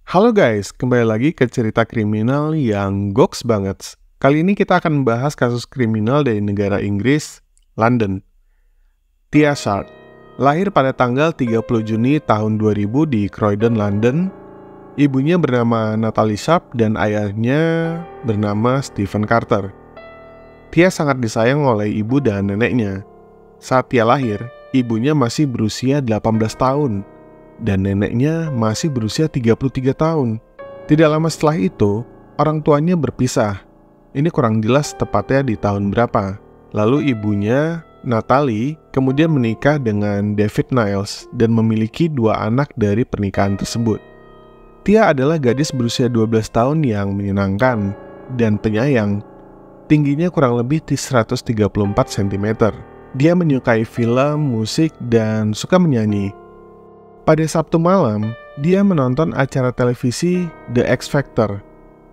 Halo guys, kembali lagi ke cerita kriminal yang goks banget. Kali ini kita akan membahas kasus kriminal dari negara Inggris, London. Tia Sharp, lahir pada tanggal 30 Juni tahun 2000 di Croydon, London. Ibunya bernama Natalie Sharp dan ayahnya bernama Stephen Carter. Tia sangat disayang oleh ibu dan neneknya. Saat Tia lahir, ibunya masih berusia 18 tahun. Dan neneknya masih berusia 33 tahun. Tidak lama setelah itu, orang tuanya berpisah. Ini kurang jelas tepatnya di tahun berapa. Lalu ibunya, Natalie, kemudian menikah dengan David Niles dan memiliki 2 anak dari pernikahan tersebut. Tia adalah gadis berusia 12 tahun yang menyenangkan dan penyayang. Tingginya kurang lebih 134 cm. Dia menyukai film, musik, dan suka menyanyi. Pada Sabtu malam, dia menonton acara televisi The X Factor.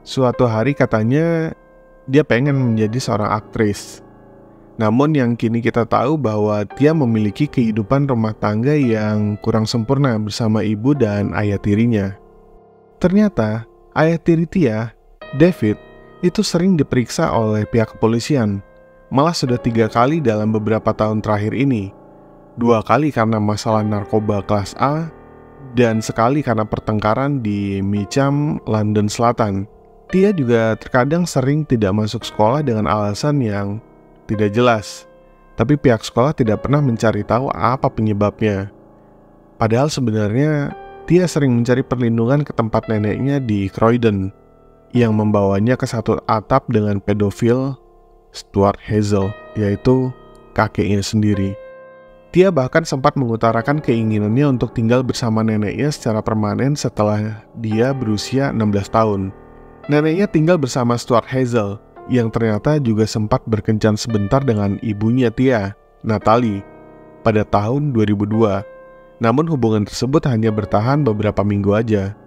Suatu hari katanya, dia pengen menjadi seorang aktris. Namun yang kini kita tahu bahwa Tia memiliki kehidupan rumah tangga yang kurang sempurna bersama ibu dan ayah tirinya. Ternyata, ayah tiri Tia, David, itu sering diperiksa oleh pihak kepolisian. Malah sudah 3 kali dalam beberapa tahun terakhir ini. 2 kali karena masalah narkoba kelas A, dan sekali karena pertengkaran di Meacham, London Selatan. Tia juga terkadang sering tidak masuk sekolah dengan alasan yang tidak jelas, tapi pihak sekolah tidak pernah mencari tahu apa penyebabnya. Padahal sebenarnya Tia sering mencari perlindungan ke tempat neneknya di Croydon, yang membawanya ke satu atap dengan pedofil Stuart Hazel, yaitu kakeknya sendiri. Tia bahkan sempat mengutarakan keinginannya untuk tinggal bersama neneknya secara permanen setelah dia berusia 16 tahun. Neneknya tinggal bersama Stuart Hazel, yang ternyata juga sempat berkencan sebentar dengan ibunya Tia, Natalie, pada tahun 2002. Namun hubungan tersebut hanya bertahan beberapa minggu aja.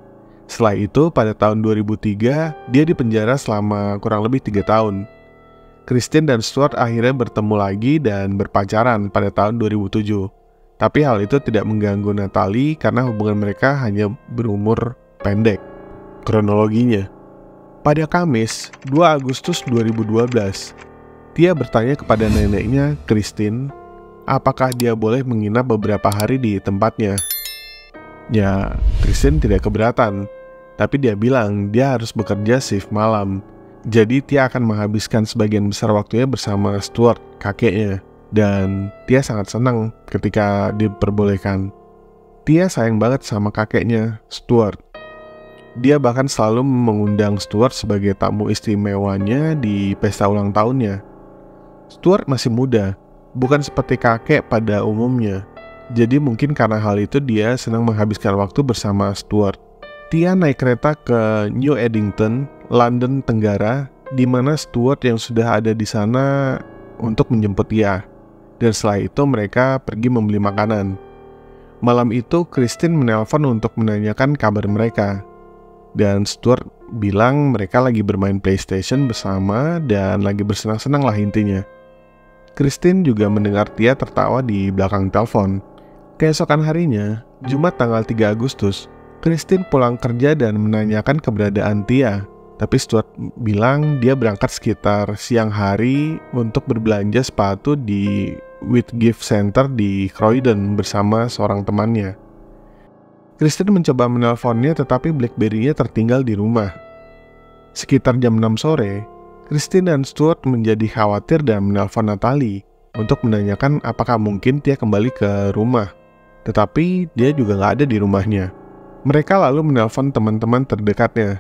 Setelah itu, pada tahun 2003, dia dipenjara selama kurang lebih 3 tahun. Christine dan Stuart akhirnya bertemu lagi dan berpacaran pada tahun 2007. Tapi hal itu tidak mengganggu Natalie karena hubungan mereka hanya berumur pendek. Kronologinya, pada Kamis 2 Agustus 2012, Tia bertanya kepada neneknya, Christine, apakah dia boleh menginap beberapa hari di tempatnya. Ya, Christine tidak keberatan, tapi dia bilang dia harus bekerja shift malam. Jadi Tia akan menghabiskan sebagian besar waktunya bersama Stuart, kakeknya. Dan Tia sangat senang ketika diperbolehkan. Tia sayang banget sama kakeknya, Stuart. Dia bahkan selalu mengundang Stuart sebagai tamu istimewanya di pesta ulang tahunnya. Stuart masih muda, bukan seperti kakek pada umumnya. Jadi mungkin karena hal itu dia senang menghabiskan waktu bersama Stuart. Tia naik kereta ke New Eddington, London Tenggara, di mana Stuart yang sudah ada di sana untuk menjemput Tia. Dan setelah itu mereka pergi membeli makanan. Malam itu Christine menelpon untuk menanyakan kabar mereka. Dan Stuart bilang mereka lagi bermain PlayStation bersama dan lagi bersenang-senang lah intinya. Christine juga mendengar Tia tertawa di belakang telepon. Keesokan harinya, Jumat tanggal 3 Agustus, Christine pulang kerja dan menanyakan keberadaan Tia. Tapi Stuart bilang dia berangkat sekitar siang hari untuk berbelanja sepatu di Whitgift Center di Croydon bersama seorang temannya. Christine mencoba menelponnya tetapi BlackBerry-nya tertinggal di rumah. Sekitar jam 6 sore, Christine dan Stuart menjadi khawatir dan menelpon Natalie untuk menanyakan apakah mungkin Tia kembali ke rumah. Tetapi dia juga nggak ada di rumahnya. Mereka lalu menelpon teman-teman terdekatnya.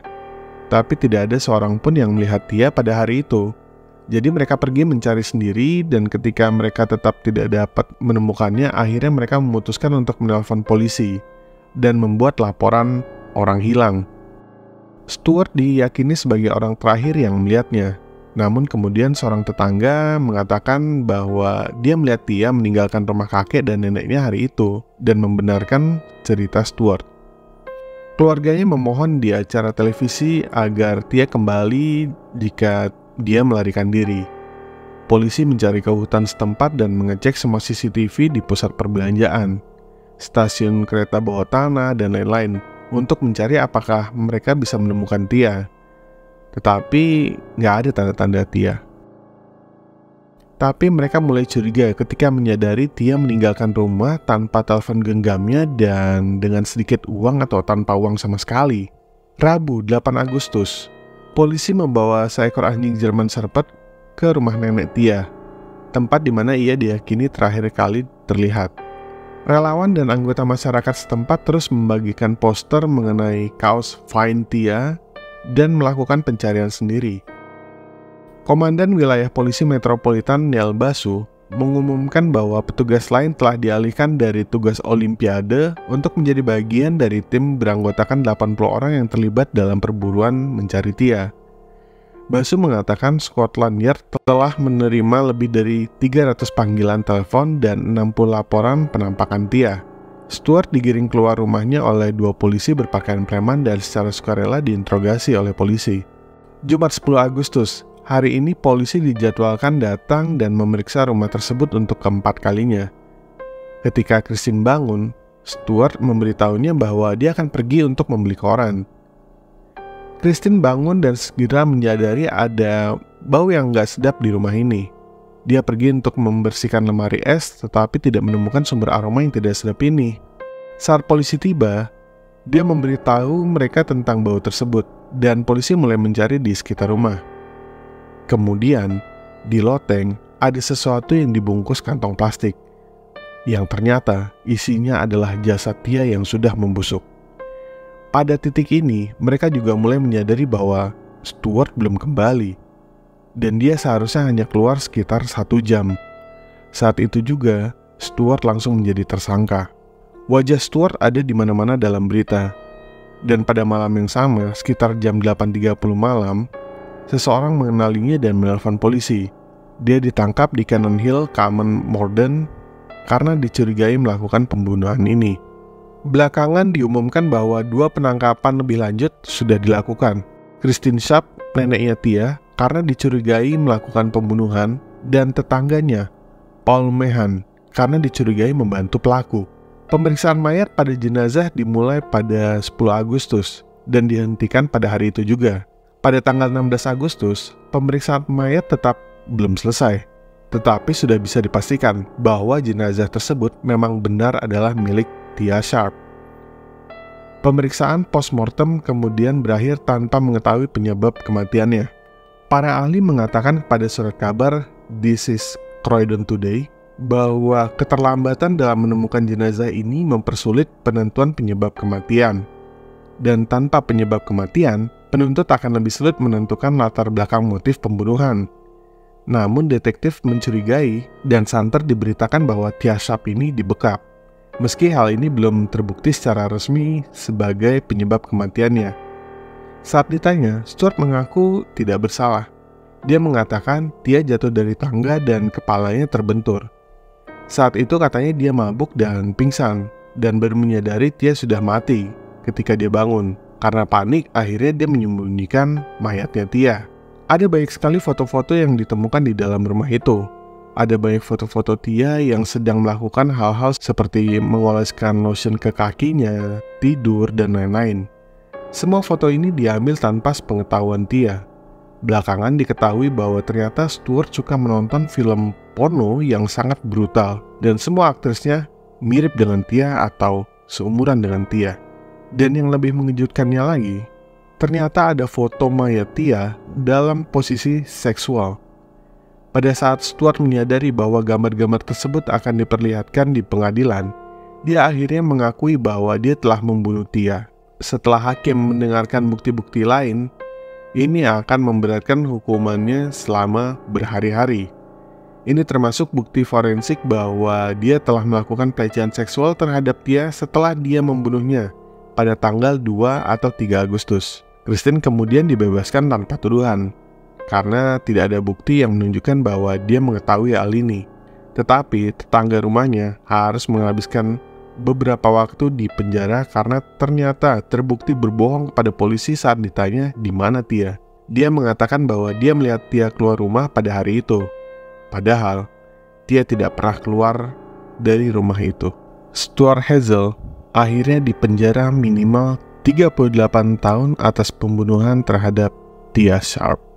Tapi tidak ada seorang pun yang melihat Tia pada hari itu. Jadi mereka pergi mencari sendiri dan ketika mereka tetap tidak dapat menemukannya, akhirnya mereka memutuskan untuk menelpon polisi dan membuat laporan orang hilang. Stuart diyakini sebagai orang terakhir yang melihatnya. Namun kemudian seorang tetangga mengatakan bahwa dia melihat Tia meninggalkan rumah kakek dan neneknya hari itu dan membenarkan cerita Stuart. Keluarganya memohon di acara televisi agar Tia kembali jika dia melarikan diri. Polisi mencari ke hutan setempat dan mengecek semua CCTV di pusat perbelanjaan, stasiun kereta bawah tanah, dan lain-lain. untuk mencari apakah mereka bisa menemukan Tia. Tetapi nggak ada tanda-tanda Tia. Tapi mereka mulai curiga ketika menyadari Tia meninggalkan rumah tanpa telepon genggamnya dan dengan sedikit uang atau tanpa uang sama sekali. Rabu 8 Agustus, polisi membawa seekor anjing German Shepherd ke rumah nenek Tia, tempat di mana ia diyakini terakhir kali terlihat. Relawan dan anggota masyarakat setempat terus membagikan poster mengenai kaos Find Tia dan melakukan pencarian sendiri. Komandan Wilayah Polisi Metropolitan Neil Basu mengumumkan bahwa petugas lain telah dialihkan dari tugas Olimpiade untuk menjadi bagian dari tim beranggotakan 80 orang yang terlibat dalam perburuan mencari Tia. Basu mengatakan Scotland Yard telah menerima lebih dari 300 panggilan telepon dan 60 laporan penampakan Tia. Stuart digiring keluar rumahnya oleh 2 polisi berpakaian preman dan secara sukarela diinterogasi oleh polisi. Jumat 10 Agustus, hari ini polisi dijadwalkan datang dan memeriksa rumah tersebut untuk keempat kalinya. Ketika Christine bangun, Stuart memberitahunya bahwa dia akan pergi untuk membeli koran. Christine bangun dan segera menyadari ada bau yang gak sedap di rumah ini. Dia pergi untuk membersihkan lemari es, tetapi tidak menemukan sumber aroma yang tidak sedap ini. Saat polisi tiba, dia memberitahu mereka tentang bau tersebut, dan polisi mulai mencari di sekitar rumah. Kemudian, di loteng ada sesuatu yang dibungkus kantong plastik, yang ternyata isinya adalah jasad Tia yang sudah membusuk. Pada titik ini, mereka juga mulai menyadari bahwa Stuart belum kembali, dan dia seharusnya hanya keluar sekitar 1 jam. Saat itu juga, Stuart langsung menjadi tersangka. Wajah Stuart ada di mana-mana dalam berita, dan pada malam yang sama, sekitar jam 8.30 malam, seseorang mengenalinya dan menelpon polisi. Dia ditangkap di Cannon Hill, Common Morden, karena dicurigai melakukan pembunuhan ini. Belakangan diumumkan bahwa 2 penangkapan lebih lanjut sudah dilakukan. Christine Sharp, neneknya Tia, karena dicurigai melakukan pembunuhan, dan tetangganya, Paul Meehan, karena dicurigai membantu pelaku. Pemeriksaan mayat pada jenazah dimulai pada 10 Agustus dan dihentikan pada hari itu juga. Pada tanggal 16 Agustus, pemeriksaan mayat tetap belum selesai, tetapi sudah bisa dipastikan bahwa jenazah tersebut memang benar adalah milik Tia Sharp. Pemeriksaan postmortem kemudian berakhir tanpa mengetahui penyebab kematiannya. Para ahli mengatakan kepada surat kabar This is Croydon Today bahwa keterlambatan dalam menemukan jenazah ini mempersulit penentuan penyebab kematian. Dan tanpa penyebab kematian, penuntut akan lebih sulit menentukan latar belakang motif pembunuhan. Namun detektif mencurigai dan santer diberitakan bahwa Tia Sharp ini dibekap, meski hal ini belum terbukti secara resmi sebagai penyebab kematiannya. Saat ditanya, Stuart mengaku tidak bersalah. Dia mengatakan Tia jatuh dari tangga dan kepalanya terbentur. Saat itu katanya dia mabuk dan pingsan, dan baru menyadari Tia sudah mati ketika dia bangun. Karena panik, akhirnya dia menyembunyikan mayatnya Tia. Ada banyak sekali foto-foto yang ditemukan di dalam rumah itu. Ada banyak foto-foto Tia yang sedang melakukan hal-hal seperti mengoleskan lotion ke kakinya, tidur, dan lain-lain. Semua foto ini diambil tanpa sepengetahuan Tia. Belakangan diketahui bahwa ternyata Stuart suka menonton film porno yang sangat brutal, dan semua aktrisnya mirip dengan Tia atau seumuran dengan Tia. Dan yang lebih mengejutkannya lagi, ternyata ada foto mayat Tia dalam posisi seksual. Pada saat Stuart menyadari bahwa gambar-gambar tersebut akan diperlihatkan di pengadilan, dia akhirnya mengakui bahwa dia telah membunuh Tia. Setelah hakim mendengarkan bukti-bukti lain, ini akan memberatkan hukumannya selama berhari-hari. Ini termasuk bukti forensik bahwa dia telah melakukan pelecehan seksual terhadap Tia setelah dia membunuhnya pada tanggal 2 atau 3 Agustus. Christine kemudian dibebaskan tanpa tuduhan, karena tidak ada bukti yang menunjukkan bahwa dia mengetahui hal ini. Tetapi tetangga rumahnya harus menghabiskan beberapa waktu di penjara karena ternyata terbukti berbohong kepada polisi saat ditanya di mana Tia. Dia mengatakan bahwa dia melihat Tia keluar rumah pada hari itu. Padahal Tia tidak pernah keluar dari rumah itu. Stuart Hazel akhirnya dipenjara minimal 38 tahun atas pembunuhan terhadap Tia Sharp.